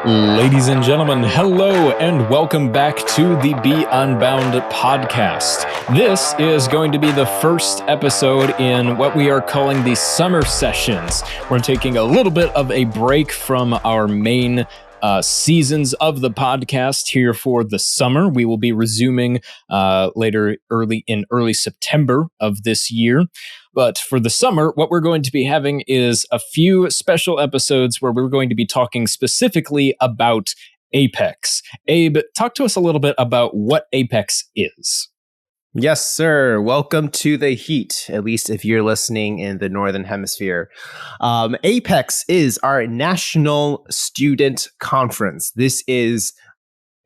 Ladies and gentlemen, hello and welcome back to the Be Unbound podcast. This is going to be the first episode in what we are calling the summer sessions. We're taking a little bit of a break from our main seasons of the podcast here for the summer. We will be resuming early September of this year. But for the summer, what we're going to be having is a few special episodes where we're going to be talking specifically about Apex. Abe, talk to us a little bit about what Apex is. Yes, sir. Welcome to the heat, at least if you're listening in the Northern Hemisphere. Apex is our National Student Conference. This is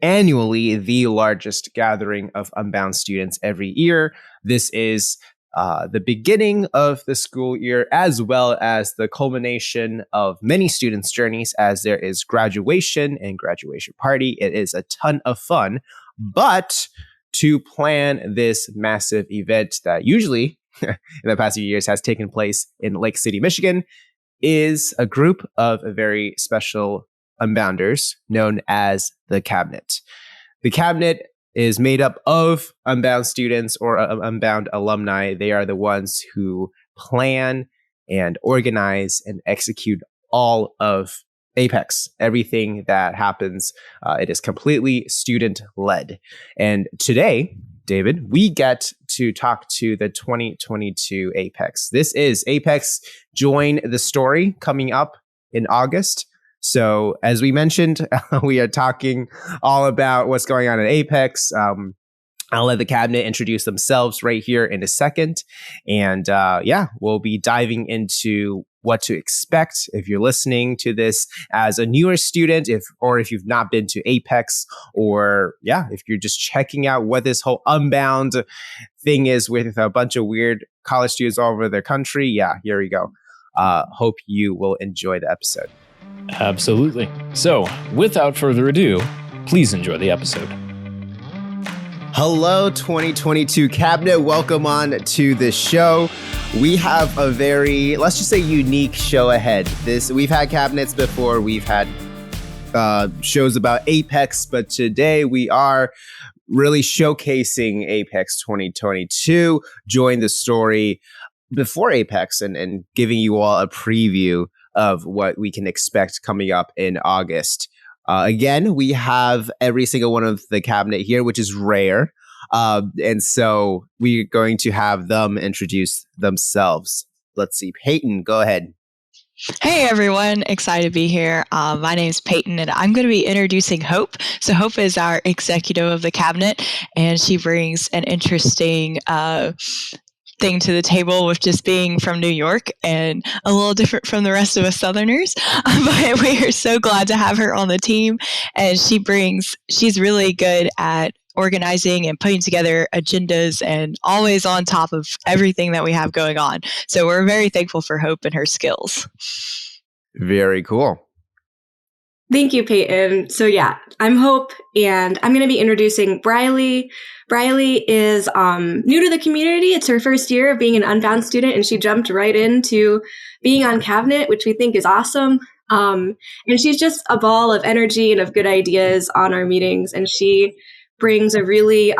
annually the largest gathering of Unbound students every year. This is the beginning of the school year, as well as the culmination of many students' journeys, as there is graduation and graduation party. It is a ton of fun, but to plan this massive event that usually in the past few years has taken place in Lake City, Michigan, is a group of very special Unbounders known as the Cabinet. The Cabinet is made up of Unbound students or Unbound alumni. They are the ones who plan and organize and execute all of Apex. Everything that happens, it is completely student-led. And today, David, we get to talk to the 2022 Apex. This is Apex Join the Story coming up in August. So as we mentioned, we are talking all about what's going on in Apex. I'll let the Cabinet introduce themselves right here in a second. And we'll be diving into what to expect if you're listening to this as a newer student, if you've not been to Apex, or if you're just checking out what this whole Unbound thing is with a bunch of weird college students all over the country. Yeah, here we go. Hope you will enjoy the episode. Absolutely. So, without further ado, please enjoy the episode. Hello, 2022 Cabinet. Welcome on to the show. We have a very, let's just say, unique show ahead. We've had cabinets before. We've had shows about Apex, but today we are really showcasing Apex 2022. Join the story before Apex and giving you all a preview of what we can expect coming up in August. Again, we have every single one of the Cabinet here, which is rare. And so we're going to have them introduce themselves. Let's see. Peyton, go ahead. Hey everyone, excited to be here. My name is Peyton and I'm going to be introducing Hope. So Hope is our executive of the Cabinet, and she brings an interesting thing to the table with just being from New York and a little different from the rest of us Southerners. But we are so glad to have her on the team, and she's really good at organizing and putting together agendas and always on top of everything that we have going on. So we're very thankful for Hope and her skills. Very cool. Thank you, Peyton. So I'm Hope, and I'm going to be introducing Briley. Briley is new to the community. It's her first year of being an Unbound student, and she jumped right into being on Cabinet, which we think is awesome. And she's just a ball of energy and of good ideas on our meetings, and she brings a really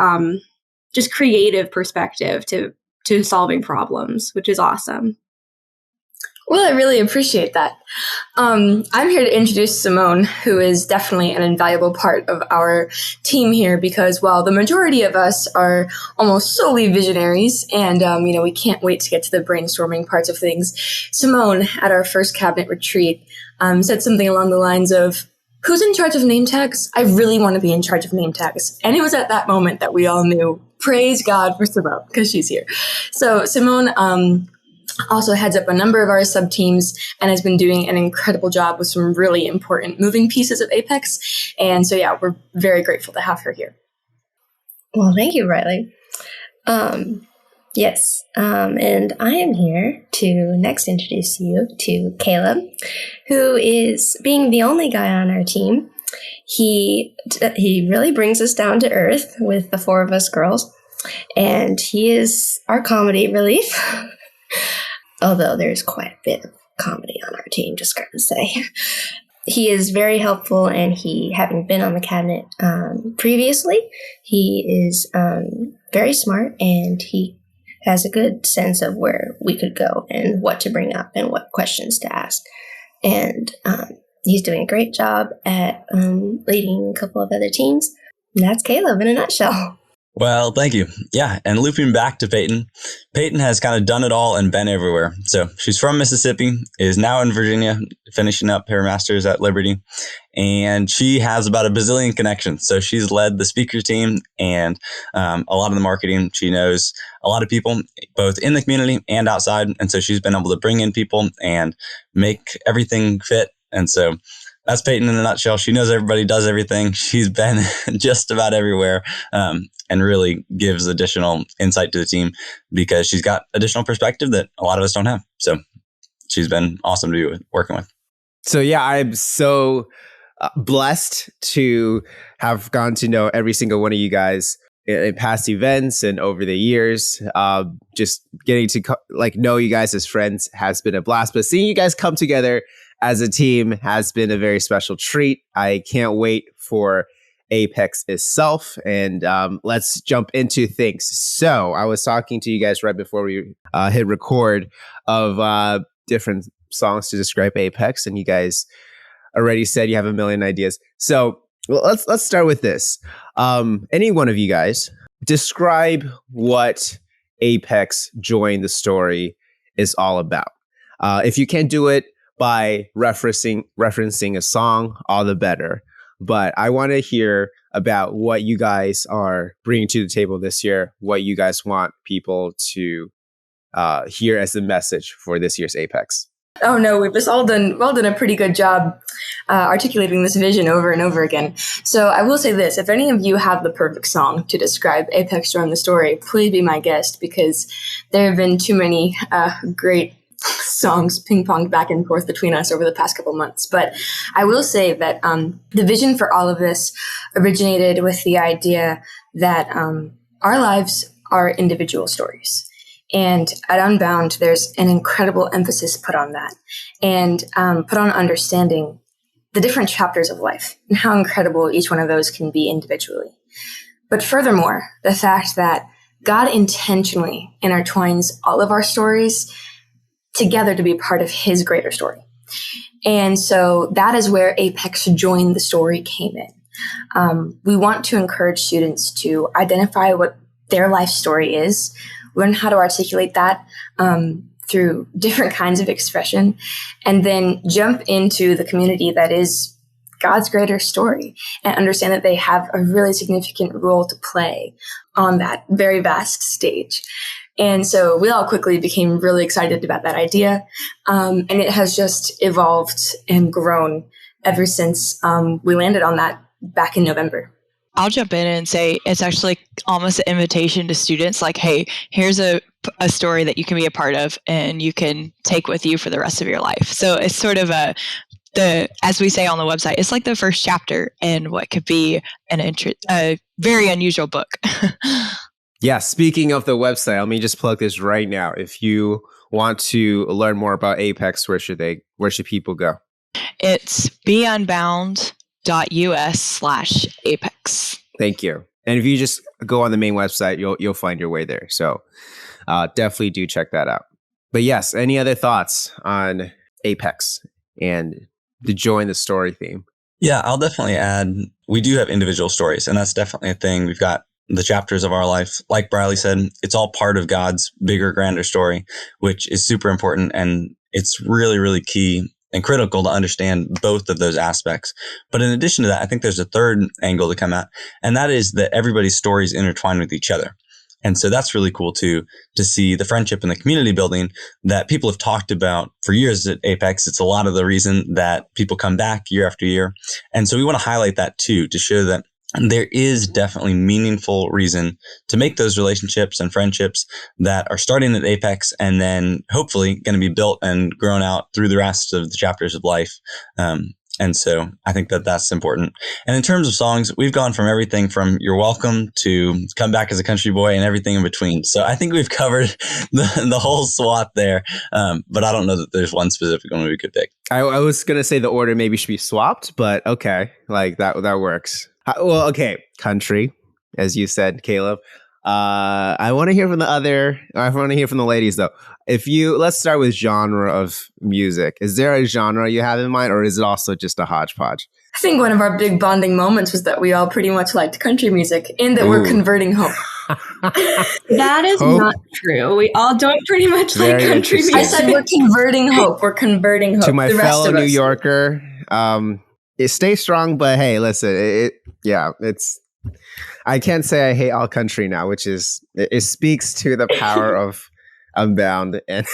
just creative perspective to solving problems, which is awesome. Well, I really appreciate that. I'm here to introduce Simone, who is definitely an invaluable part of our team here, because while the majority of us are almost solely visionaries and, we can't wait to get to the brainstorming parts of things, Simone, at our first Cabinet retreat, said something along the lines of, "Who's in charge of name tags? I really want to be in charge of name tags." And it was at that moment that we all knew, praise God for Simone, because she's here. So Simone, also heads up a number of our sub-teams and has been doing an incredible job with some really important moving pieces of Apex. And so, we're very grateful to have her here. Well, thank you, Riley. Yes, and I am here to next introduce you to Caleb, who is, being the only guy on our team, he really brings us down to earth with the four of us girls, and he is our comedy relief. Although there's quite a bit of comedy on our team, just gotta say. he is very helpful, and he, having been on the cabinet previously, he is very smart, and he has a good sense of where we could go and what to bring up and what questions to ask. And he's doing a great job at leading a couple of other teams. And that's Caleb in a nutshell. Well, thank you. Yeah. And looping back to Peyton, Peyton has kind of done it all and been everywhere. So she's from Mississippi, is now in Virginia, finishing up her master's at Liberty. And she has about a bazillion connections. So she's led the speaker team and a lot of the marketing. She knows a lot of people, both in the community and outside. And so she's been able to bring in people and make everything fit. And so that's Peyton in a nutshell. She knows everybody, does everything. She's been just about everywhere, and really gives additional insight to the team because she's got additional perspective that a lot of us don't have. So she's been awesome to be working with. So yeah, I'm so blessed to have gotten to know every single one of you guys in past events and over the years. Just getting to know you guys as friends has been a blast, but seeing you guys come together as a team has been a very special treat. I can't wait for Apex itself, and let's jump into things. So I was talking to you guys right before we hit record of different songs to describe Apex, and you guys already said you have a million ideas. So let's start with this. Any one of you guys describe what Apex Join the Story is all about. If you can't do it by referencing a song, all the better. But I want to hear about what you guys are bringing to the table this year, what you guys want people to hear as the message for this year's Apex. Oh no, we've just all done a pretty good job articulating this vision over and over again. So I will say this: if any of you have the perfect song to describe Apex Join the Story, please be my guest, because there have been too many great songs ping-ponged back and forth between us over the past couple months. But I will say that the vision for all of this originated with the idea that our lives are individual stories. And at Unbound, there's an incredible emphasis put on that and put on understanding the different chapters of life and how incredible each one of those can be individually. But furthermore, the fact that God intentionally intertwines all of our stories together to be part of his greater story. And so that is where Apex Join the Story came in. We want to encourage students to identify what their life story is, learn how to articulate that through different kinds of expression, and then jump into the community that is God's greater story and understand that they have a really significant role to play on that very vast stage. And so we all quickly became really excited about that idea. And it has just evolved and grown ever since we landed on that back in November. I'll jump in and say it's actually almost an invitation to students like, hey, here's a story that you can be a part of and you can take with you for the rest of your life. So it's sort of as we say on the website, it's like the first chapter in what could be a very unusual book. Yeah, speaking of the website, let me just plug this right now. If you want to learn more about Apex, where should people go? It's beunbound.us/Apex. Thank you. And if you just go on the main website, you'll find your way there. So definitely do check that out. But yes, any other thoughts on Apex and the Join the Story theme? Yeah, I'll definitely add, we do have individual stories, and that's definitely a thing. We've got the chapters of our life. Like Briley said, it's all part of God's bigger, grander story, which is super important. And it's really, really key and critical to understand both of those aspects. But in addition to that, I think there's a third angle to come at, and that is that everybody's stories intertwine with each other. And so that's really cool too, to see the friendship and the community building that people have talked about for years at Apex. It's a lot of the reason that people come back year after year. And so we want to highlight that too, to show that there is definitely meaningful reason to make those relationships and friendships that are starting at Apex and then hopefully going to be built and grown out through the rest of the chapters of life. And so I think that that's important. And in terms of songs, we've gone from everything from You're Welcome to Come Back as a Country Boy and everything in between. So I think we've covered the whole swath there. But I don't know that there's one specific one we could pick. I was gonna say the order maybe should be swapped, but okay, like that works. Well, okay, country, as you said, Caleb. I want to hear from I want to hear from the ladies though. Let's start with genre of music. Is there a genre you have in mind, or is it also just a hodgepodge? I think one of our big bonding moments was that we all pretty much liked country music and that we're converting Hope. That is not true. We all don't pretty much like country music. I said we're converting Hope. We're converting Hope. To my fellow New Yorker, stay strong, but hey, listen, it's. I can't say I hate all country now, which it speaks to the power of Unbound and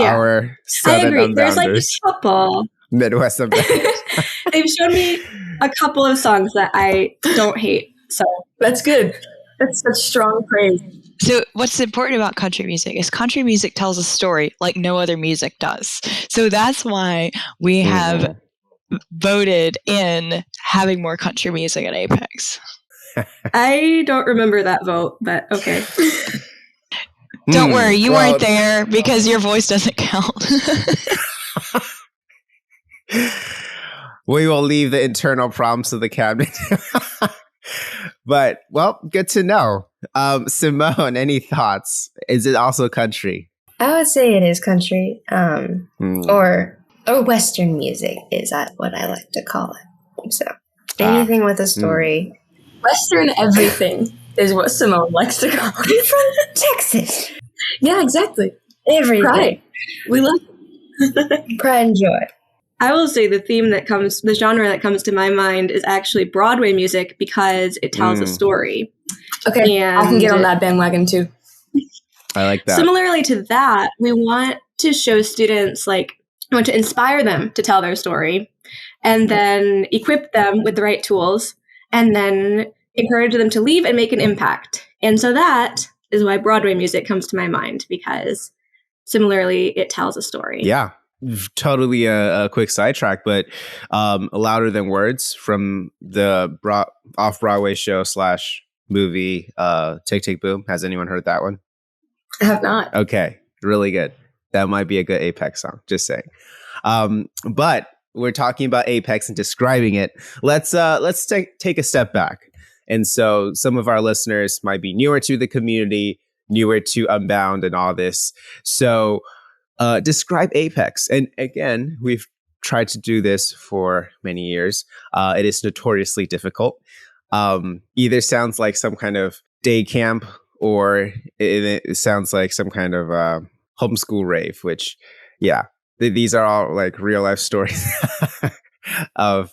our Southern Unbounders. There's like a couple Midwest Unbounders. They've shown me a couple of songs that I don't hate, so that's good. That's such strong praise. So what's important about country music is country music tells a story like no other music does. So that's why we have voted in having more country music at Apex. I don't remember that vote, but okay. Don't worry, you weren't there because your voice doesn't count. We will leave the internal problems to the cabinet. But, well, good to know. Simone, any thoughts? Is it also country? I would say it is country. Or Western music is what I like to call it. So anything with a story. Western everything is what Simone likes to call it. You're from Texas. Yeah, exactly. Everything. Pride. We love it. Pride and joy. I will say the genre that comes to my mind is actually Broadway music because it tells a story. Okay, I can get on that bandwagon too. I like that. Similarly to that, we want to show students, we want to inspire them to tell their story and then equip them with the right tools and then encourage them to leave and make an impact. And so that is why Broadway music comes to my mind, because similarly, it tells a story. Yeah. Totally a quick sidetrack, but Louder Than Words from the off-Broadway show / movie Tick, Tick, Boom. Has anyone heard that one? I have not. Okay, really good. That might be a good Apex song, just saying. But we're talking about Apex and describing it. Let's take a step back. And so some of our listeners might be newer to the community, newer to Unbound and all this. So describe Apex. And again, we've tried to do this for many years. It is notoriously difficult. Either sounds like some kind of day camp or it sounds like some kind of homeschool rave, which, these are all like real life stories of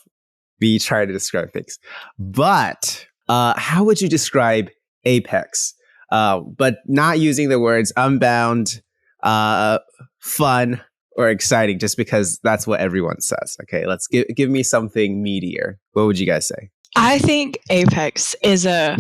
me trying to describe things. But how would you describe Apex? But not using the words Unbound, fun, or exciting, just because that's what everyone says. Okay, let's give me something meatier. What would you guys say? I think Apex is a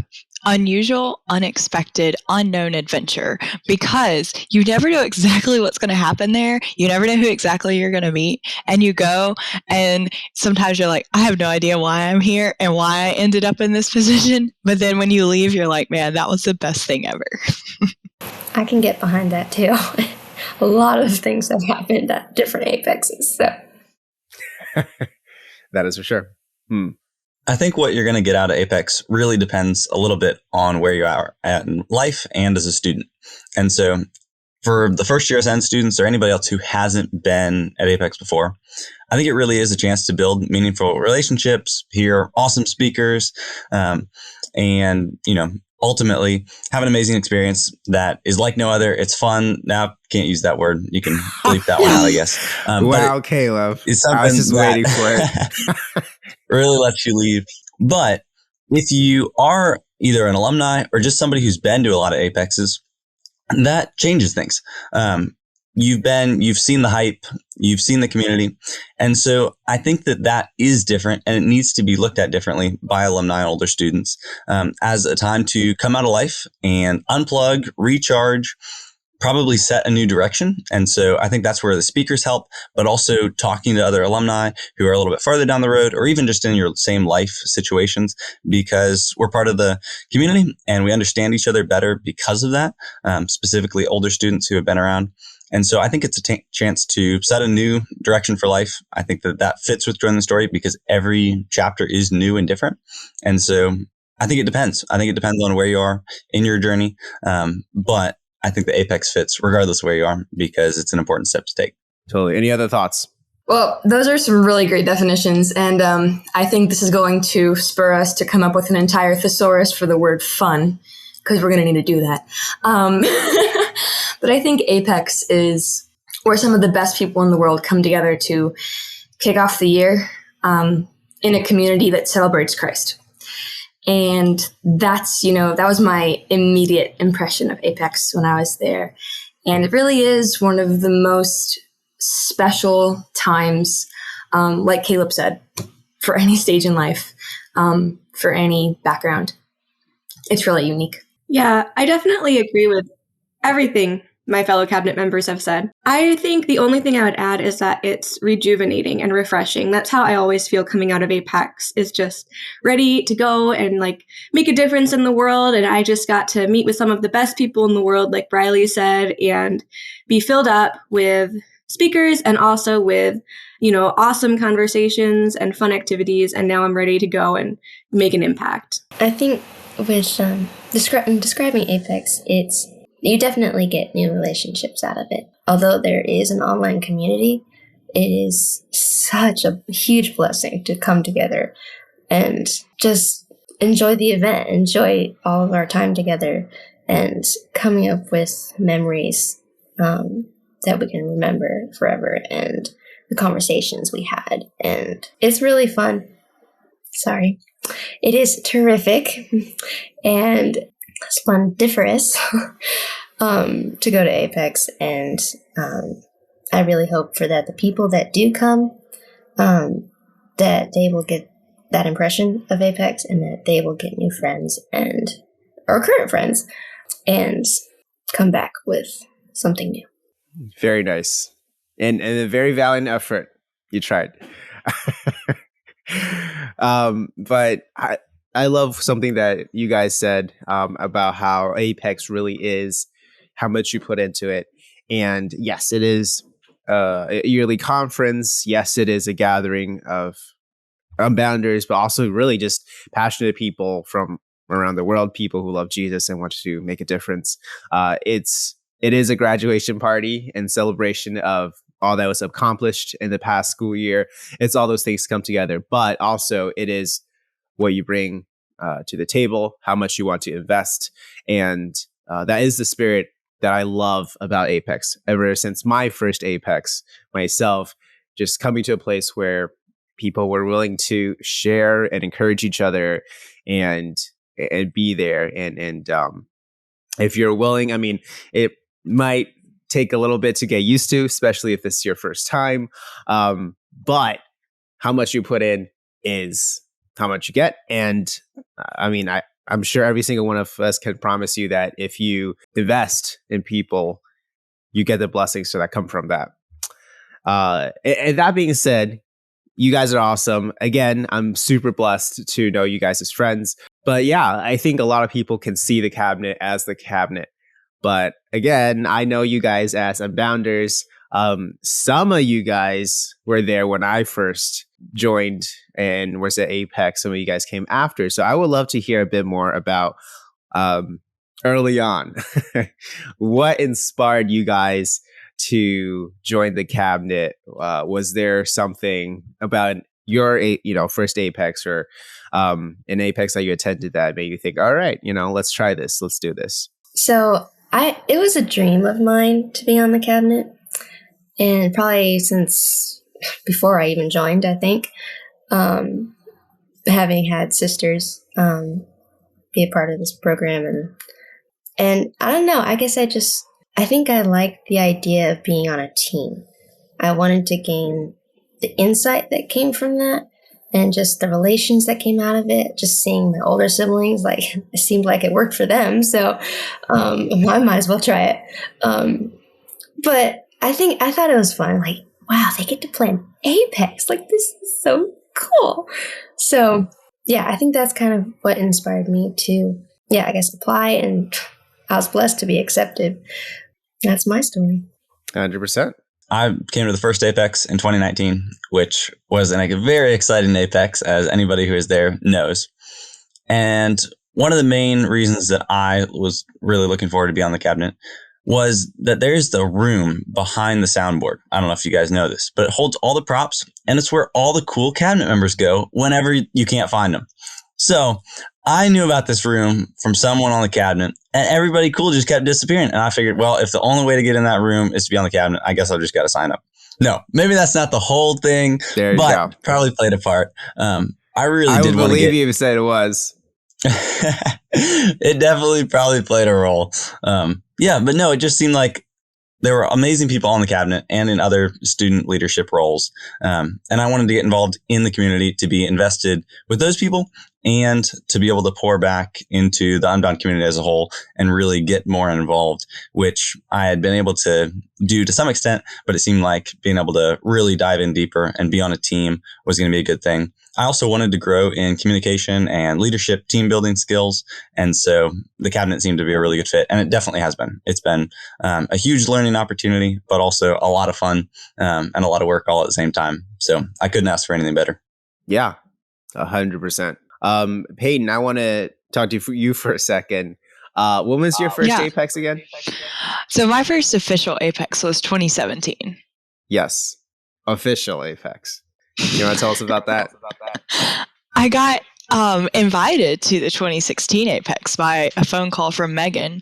unusual, unexpected, unknown adventure because you never know exactly what's going to happen there. You never know who exactly you're going to meet. And you go and sometimes you're like, I have no idea why I'm here and why I ended up in this position. But then when you leave, you're like, man, that was the best thing ever. I can get behind that too. A lot of things have happened at different Apexes. So that is for sure. I think what you're going to get out of Apex really depends a little bit on where you are at in life and as a student. And so for the first year SN students or anybody else who hasn't been at Apex before, I think it really is a chance to build meaningful relationships, hear awesome speakers, and, ultimately have an amazing experience that is like no other. It's fun. Now, can't use that word. You can bleep that one out, I guess. Wow, Caleb. I was just waiting for it. Really lets you leave. But if you are either an alumni or just somebody who's been to a lot of Apexes, that changes things. You've seen the hype, you've seen the community. And so I think that is different and it needs to be looked at differently by alumni and older students as a time to come out of life and unplug, recharge, probably set a new direction. And so I think that's where the speakers help, but also talking to other alumni who are a little bit farther down the road or even just in your same life situations, because we're part of the community and we understand each other better because of that, specifically older students who have been around. And so I think it's a chance to set a new direction for life. I think that fits with joining the story because every chapter is new and different. And so I think it depends. I think it depends on where you are in your journey. But I think the Apex fits regardless of where you are because it's an important step to take. Totally. Any other thoughts? Well, those are some really great definitions. And I think this is going to spur us to come up with an entire thesaurus for the word fun, because we're going to need to do that. But I think Apex is where some of the best people in the world come together to kick off the year in a community that celebrates Christ. And that's, that was my immediate impression of Apex when I was there. And it really is one of the most special times, like Caleb said, for any stage in life, for any background. It's really unique. Yeah, I definitely agree with everything my fellow cabinet members have said. I think the only thing I would add is that it's rejuvenating and refreshing. That's how I always feel coming out of Apex, is just ready to go and make a difference in the world. And I just got to meet with some of the best people in the world, like Briley said, and be filled up with speakers and also with, awesome conversations and fun activities. And now I'm ready to go and make an impact. I think with describing Apex, you definitely get new relationships out of it. Although there is an online community, it is such a huge blessing to come together and just enjoy the event, enjoy all of our time together, and coming up with memories that we can remember forever, and the conversations we had. And it's really fun. Sorry. It is terrific and splendiferous to go to Apex. And I really hope for that the people that do come, that they will get that impression of Apex and that they will get new friends or current friends and come back with something new. Very nice. And a very valiant effort. You tried. But I love something that you guys said about how Apex really is, how much you put into it. And yes, it is a yearly conference. Yes, it is a gathering of Unbounders, but also really just passionate people from around the world, people who love Jesus and want to make a difference. It is a graduation party and celebration of all that was accomplished in the past school year. It's all those things come together, but also it is what you bring to the table, how much you want to invest. And that is the spirit that I love about Apex. Ever since my first Apex myself, just coming to a place where people were willing to share and encourage each other and be there. And if you're willing, it might take a little bit to get used to, especially if this is your first time. But how much you put in is how much you get. And I'm sure every single one of us can promise you that if you invest in people, you get the blessings that come from that. And that being said, you guys are awesome. Again, I'm super blessed to know you guys as friends. But yeah, I think a lot of people can see the cabinet as the cabinet. But again, I know you guys as Unbounders. Some of you guys were there when I first joined and was at Apex. Some of you guys came after. So I would love to hear a bit more about early on. What inspired you guys to join the cabinet? Was there something about your first Apex or an Apex that you attended that made you think, all right, let's try this, let's do this? So it was a dream of mine to be on the cabinet, and probably since before I even joined, I think, having had sisters be a part of this program, and I don't know, I guess I think I liked the idea of being on a team. I wanted to gain the insight that came from that and just the relations that came out of it. Just seeing my older siblings, it seemed like it worked for them. So I might as well try it. But I thought it was fun. Wow, they get to play an Apex. This is so cool. So yeah, I think that's kind of what inspired me to, I guess, apply. And I was blessed to be accepted. That's my story. 100%. I came to the first Apex in 2019, which was a very exciting Apex, as anybody who is there knows. And one of the main reasons that I was really looking forward to be on the cabinet was that there's the room behind the soundboard. I don't know if you guys know this, but it holds all the props, and it's where all the cool cabinet members go whenever you can't find them. So I knew about this room from someone on the cabinet, and everybody cool just kept disappearing. And I figured, well, if the only way to get in that room is to be on the cabinet, I guess I've just got to sign up. No, maybe that's not the whole thing, but probably played a part. I did want to believe you said it was. It definitely probably played a role. But no, it just seemed like there were amazing people on the cabinet and in other student leadership roles. And I wanted to get involved in the community, to be invested with those people and to be able to pour back into the Unbound community as a whole and really get more involved, which I had been able to do to some extent, but it seemed like being able to really dive in deeper and be on a team was going to be a good thing. I also wanted to grow in communication and leadership, team building skills. And so the cabinet seemed to be a really good fit. And it definitely has been. It's been a huge learning opportunity, but also a lot of fun and a lot of work all at the same time. So I couldn't ask for anything better. Yeah, 100%. Peyton, I want to talk to you for a second. When was your first Apex again? So my first official Apex was 2017. Yes, official Apex. You want to tell us about that? I got invited to the 2016 Apex by a phone call from Megan,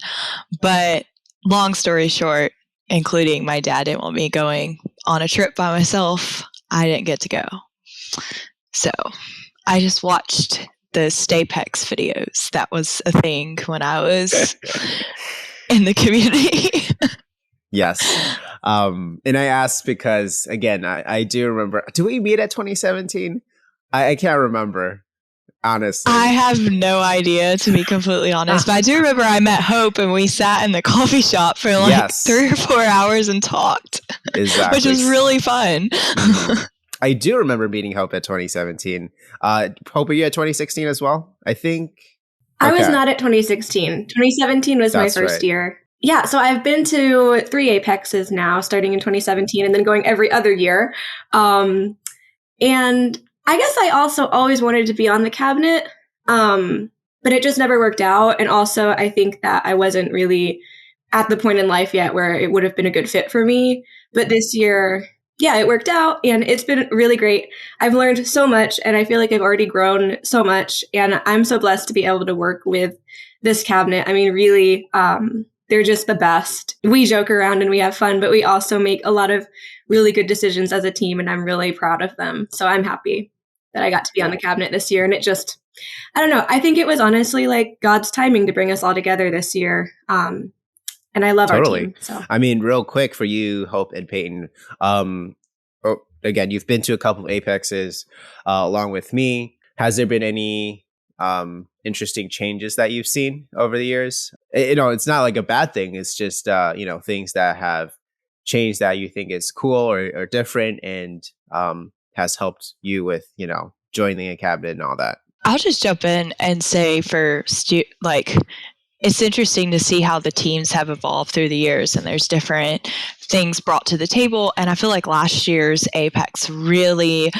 but long story short, including my dad didn't want me going on a trip by myself, I didn't get to go. So I just watched the Stapex videos. That was a thing when I was in the community. Yes. And I asked because, again, I do remember. Do we meet at 2017? I can't remember, honestly. I have no idea, to be completely honest. But I do remember I met Hope and we sat in the coffee shop for 3 or 4 hours and talked. Exactly. Which was really fun. I do remember meeting Hope at 2017. Hope, are you at 2016 as well? I think. I was not at 2016. 2017 was my first year. Yeah, so I've been to 3 Apexes now, starting in 2017 and then going every other year. And I guess I also always wanted to be on the cabinet, but it just never worked out. And also, I think that I wasn't really at the point in life yet where it would have been a good fit for me. But this year, yeah, it worked out and it's been really great. I've learned so much and I feel like I've already grown so much. And I'm so blessed to be able to work with this cabinet. I mean, really, they're just the best. We joke around and we have fun, but we also make a lot of really good decisions as a team, and I'm really proud of them. So I'm happy that I got to be on the cabinet this year. And it just, I don't know, I think it was honestly like God's timing to bring us all together this year. And I love our team. So. I mean, real quick for you, Hope and Peyton. Again, you've been to a couple of Apexes along with me. Has there been any interesting changes that you've seen over the years? It's not like a bad thing. It's just, things that have changed that you think is cool or different and has helped you with, joining a cabinet and all that. I'll just jump in and say it's interesting to see how the teams have evolved through the years and there's different things brought to the table. And I feel like last year's Apex really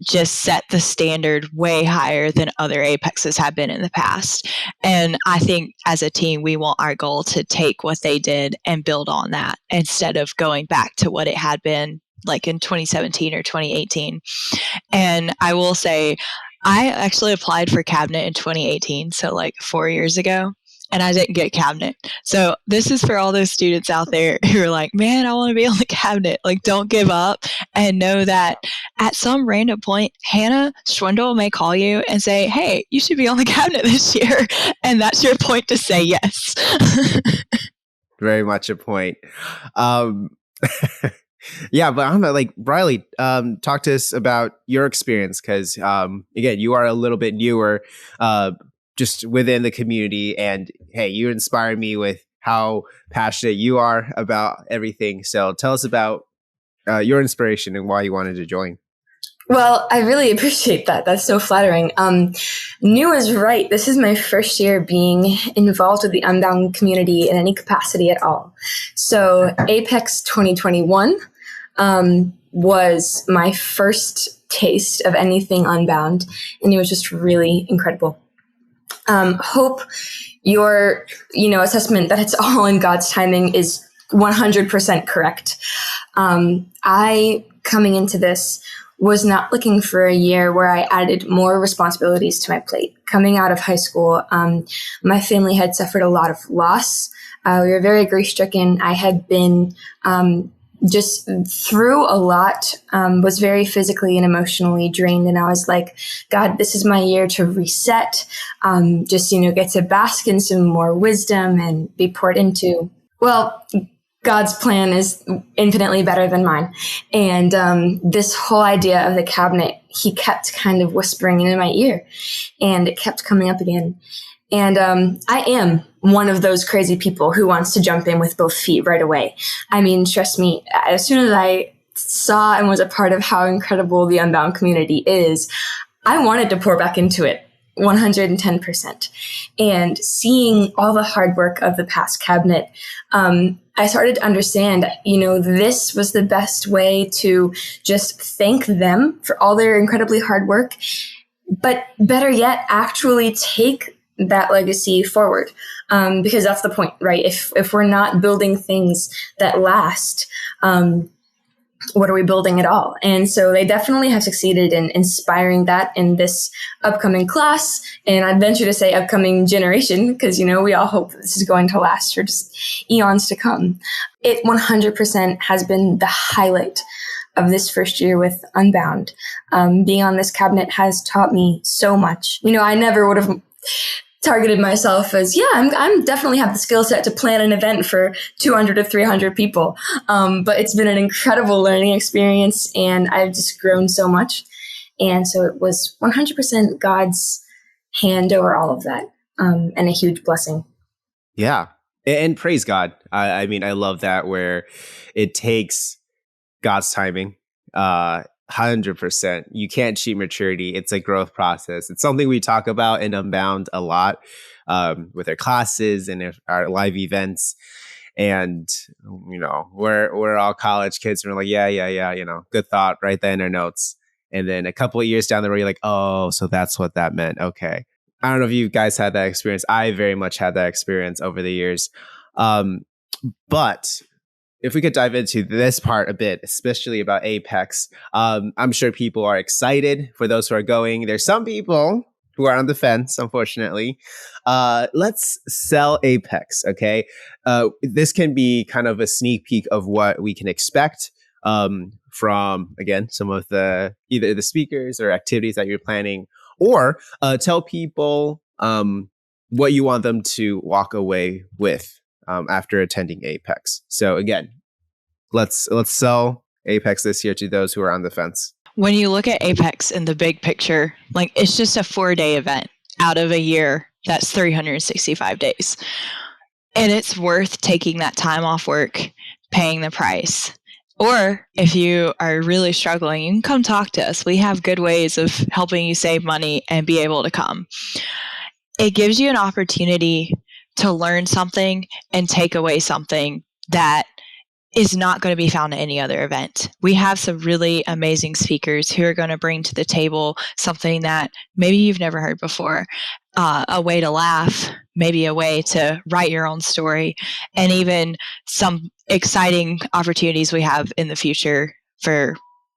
just set the standard way higher than other Apexes have been in the past. And I think as a team, we want our goal to take what they did and build on that instead of going back to what it had been like in 2017 or 2018. And I will say, I actually applied for cabinet in 2018, so like 4 years ago. And I didn't get cabinet. So this is for all those students out there who are like, man, I want to be on the cabinet. Like, don't give up and know that at some random point, Hannah Schwindel may call you and say, hey, you should be on the cabinet this year. And that's your point to say yes. Very much a point. Yeah, but I don't know, like, Briley, talk to us about your experience because, again, you are a little bit newer just within the community. And hey, you inspire me with how passionate you are about everything. So tell us about your inspiration and why you wanted to join. Well, I really appreciate that. That's so flattering. New is right. This is my first year being involved with the Unbound community in any capacity at all. So Apex 2021 was my first taste of anything Unbound, and it was just really incredible. Hope your assessment that it's all in God's timing is 100% correct. I, coming into this, was not looking for a year where I added more responsibilities to my plate. Coming out of high school, my family had suffered a lot of loss. We were very grief-stricken. I had been just through a lot, was very physically and emotionally drained. And I was like, God, this is my year to reset, get to bask in some more wisdom and be poured into. Well, God's plan is infinitely better than mine. And this whole idea of the cabinet, he kept kind of whispering in my ear, and it kept coming up again. And I am one of those crazy people who wants to jump in with both feet right away. I mean, trust me, as soon as I saw and was a part of how incredible the Unbound community is, I wanted to pour back into it 110%. And seeing all the hard work of the past cabinet, I started to understand, this was the best way to just thank them for all their incredibly hard work, but better yet, actually take that legacy forward. Because that's the point, right? If we're not building things that last, what are we building at all? And so they definitely have succeeded in inspiring that in this upcoming class. And I'd venture to say upcoming generation, because, we all hope this is going to last for just eons to come. It 100% has been the highlight of this first year with Unbound. Being on this cabinet has taught me so much. I never would have targeted myself as, I'm definitely have the skill set to plan an event for 200 to 300 people. But it's been an incredible learning experience, and I've just grown so much. And so it was 100% God's hand over all of that, and a huge blessing. Yeah. And praise God. I mean, I love that, where it takes God's timing. 100%. You can't cheat maturity. It's a growth process. It's something we talk about in Unbound a lot, with our classes and our live events. And, we're all college kids, and we're like, yeah, good thought, write that in our notes. And then a couple of years down the road, you're like, oh, so that's what that meant. Okay. I don't know if you guys had that experience. I very much had that experience over the years. But if we could dive into this part a bit, especially about Apex, I'm sure people are excited for those who are going. There's some people who are on the fence, unfortunately. Let's sell Apex, okay? This can be kind of a sneak peek of what we can expect from, again, some of either the speakers or activities that you're planning, or tell people what you want them to walk away with after attending Apex. So again, let's sell Apex this year to those who are on the fence. When you look at Apex in the big picture, it's just a 4-day event out of a year. That's 365 days. And it's worth taking that time off work, paying the price. Or if you are really struggling, you can come talk to us. We have good ways of helping you save money and be able to come. It gives you an opportunity to learn something and take away something that is not going to be found at any other event. We have some really amazing speakers who are going to bring to the table something that maybe you've never heard before, a way to laugh, maybe a way to write your own story, and even some exciting opportunities we have in the future for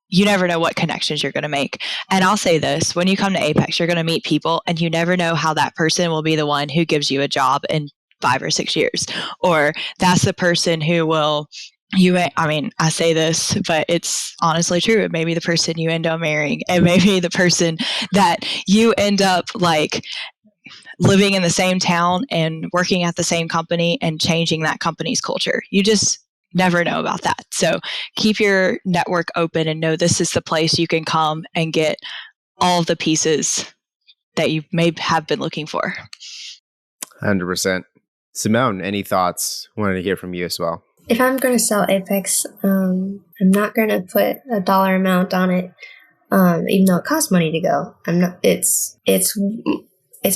you never know what connections you're going to make. And I'll say this, when you come to Apex, you're going to meet people, and you never know how that person will be the one who gives you a job in 5 or 6 years, or that's the person who will I say this, but it's honestly true. It may be the person you end up marrying. It may be the person that you end up living in the same town and working at the same company and changing that company's culture. You just never know about that. So keep your network open and know this is the place you can come and get all of the pieces that you may have been looking for. 100%. Simone, any thoughts? Wanted to hear from you as well. If I'm going to sell Apex, I'm not going to put a dollar amount on it, even though it costs money to go. It's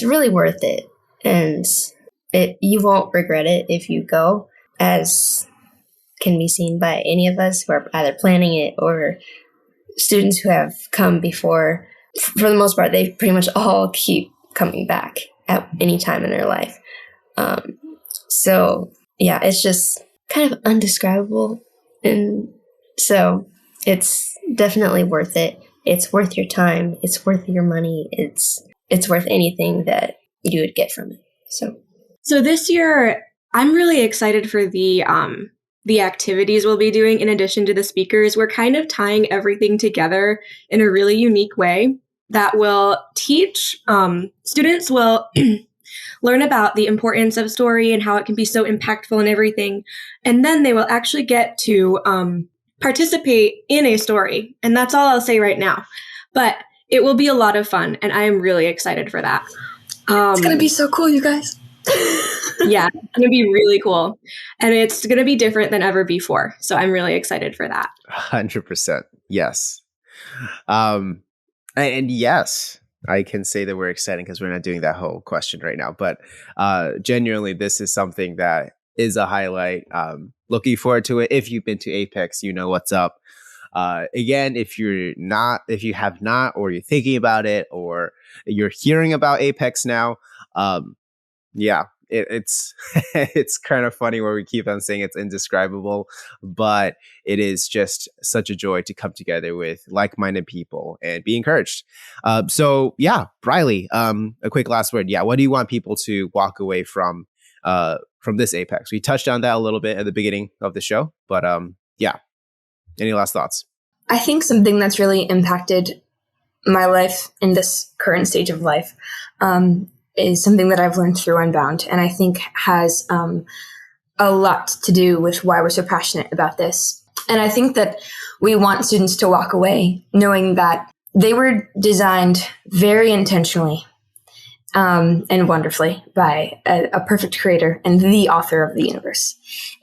really worth it, and you won't regret it if you go, as can be seen by any of us who are either planning it or students who have come before. For the most part, they pretty much all keep coming back at any time in their life. So yeah, it's just kind of undescribable. And so it's definitely worth it. It's worth your time. It's worth your money. It's worth anything that you would get from it. So this year, I'm really excited for the activities we'll be doing in addition to the speakers. We're kind of tying everything together in a really unique way that will teach students will learn about the importance of story and how it can be so impactful and everything. And then they will actually get to participate in a story. And that's all I'll say right now. But it will be a lot of fun, and I am really excited for that. It's going to be so cool, you guys. Yeah, it's going to be really cool. And it's going to be different than ever before. So I'm really excited for that. 100%. Yes. And yes, I can say that we're excited because we're not doing that whole question right now. But genuinely, this is something that is a highlight. Looking forward to it. If you've been to Apex, you know what's up. Again, if you have not, or you're thinking about it, or you're hearing about Apex now, yeah, it's it's kind of funny where we keep on saying it's indescribable, but it is just such a joy to come together with like-minded people and be encouraged. So yeah, Briley, a quick last word. Yeah, what do you want people to walk away from this Apex? We touched on that a little bit at the beginning of the show, but yeah, any last thoughts? I think something that's really impacted my life in this current stage of life is something that I've learned through Unbound, and I think has a lot to do with why we're so passionate about this. And I think that we want students to walk away knowing that they were designed very intentionally and wonderfully by a perfect creator and the author of the universe.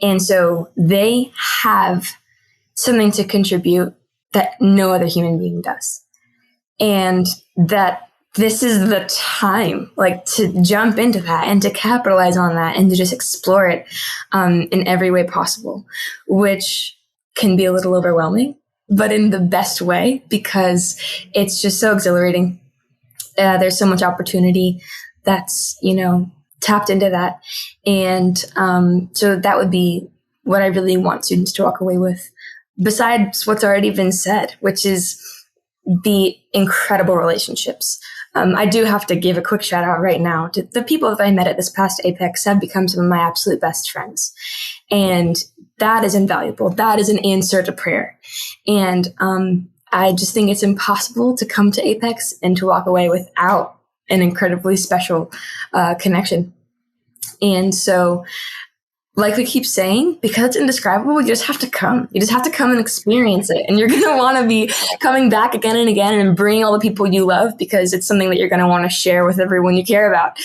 And so they have something to contribute that no other human being does. And that this is the time, like, to jump into that and to capitalize on that and to just explore it in every way possible, which can be a little overwhelming, but in the best way, because it's just so exhilarating. There's so much opportunity that's, tapped into that. And so that would be what I really want students to walk away with, besides what's already been said, which is the incredible relationships. I do have to give a quick shout out right now to the people that I met at this past Apex have become some of my absolute best friends. And that is invaluable. That is an answer to prayer. And I just think it's impossible to come to Apex and to walk away without an incredibly special connection. And so, like we keep saying, because it's indescribable, you just have to come. You just have to come and experience it. And you're going to want to be coming back again and again and bringing all the people you love, because it's something that you're going to want to share with everyone you care about.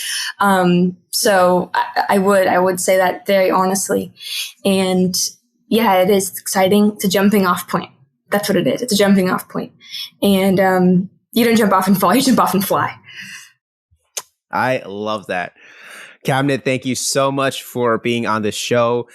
So I would say that very honestly. And yeah, it is exciting. It's a jumping off point. That's what it is. It's a jumping off point. And you don't jump off and fall. You jump off and fly. I love that. Cabinet, thank you so much for being on the show.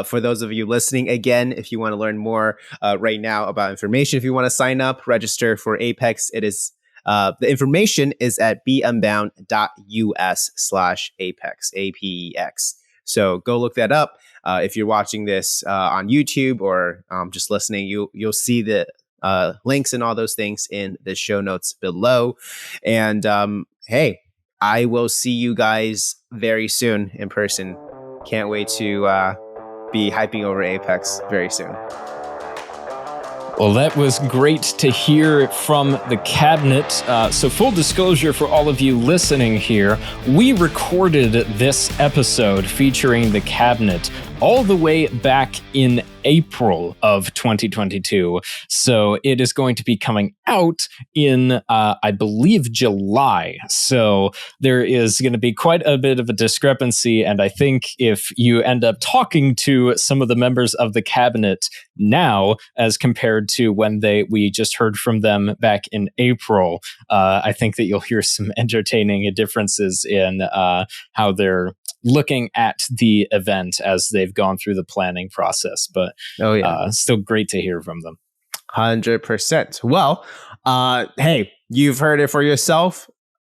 For those of you listening, again, if you want to learn more right now about information, if you want to sign up, register for Apex, it is the information is at beunbound.us/Apex, APEX. So go look that up. If you're watching this on YouTube or just listening, you'll see the links and all those things in the show notes below. And hey, I will see you guys very soon in person. Can't wait to be hyping over Apex very soon. Well, that was great to hear from the Cabinet. So full disclosure for all of you listening here, we recorded this episode featuring the Cabinet all the way back in April of 2022. So it is going to be coming out in, I believe, July. So there is going to be quite a bit of a discrepancy. And I think if you end up talking to some of the members of the cabinet now, as compared to when we just heard from them back in April, I think that you'll hear some entertaining differences in how they're looking at the event as they've gone through the planning process. But still great to hear from them. 100%. Well, hey, you've heard it for yourself.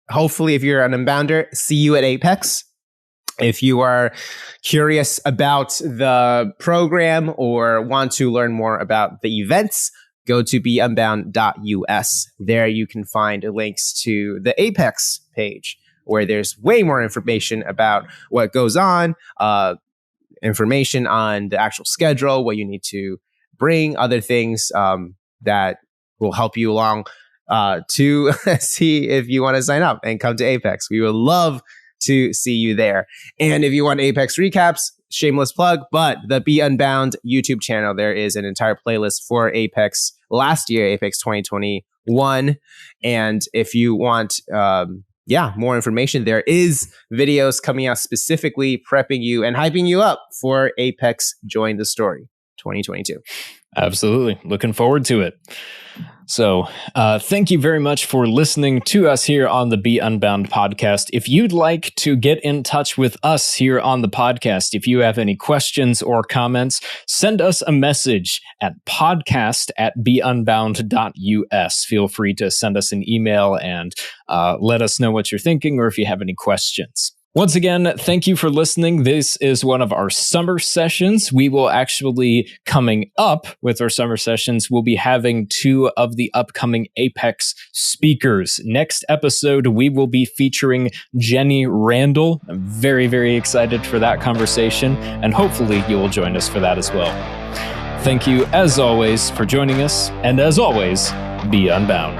Hopefully, if you're an Unbounder, see you at Apex. If you are curious about the program or want to learn more about the events, go to beunbound.us. There you can find links to the Apex page, where there's way more information about what goes on, information on the actual schedule, what you need to bring, other things that will help you along to see if you want to sign up and come to Apex. We would love to see you there. And if you want Apex recaps, shameless plug, but the Be Unbound YouTube channel, there is an entire playlist for Apex last year, Apex 2021. And if you want more information, there is videos coming out specifically prepping you and hyping you up for Apex Join the Story 2022. Absolutely. Looking forward to it. So thank you very much for listening to us here on the Be Unbound podcast. If you'd like to get in touch with us here on the podcast, if you have any questions or comments, send us a message at podcast@beunbound.us. Feel free to send us an email and let us know what you're thinking or if you have any questions. Once again, thank you for listening. This is one of our summer sessions. We will actually, coming up with our summer sessions, we'll be having 2 of the upcoming Apex speakers. Next episode, we will be featuring Jenny Randall. I'm very, very excited for that conversation, and hopefully you will join us for that as well. Thank you, as always, for joining us, and as always, be unbound.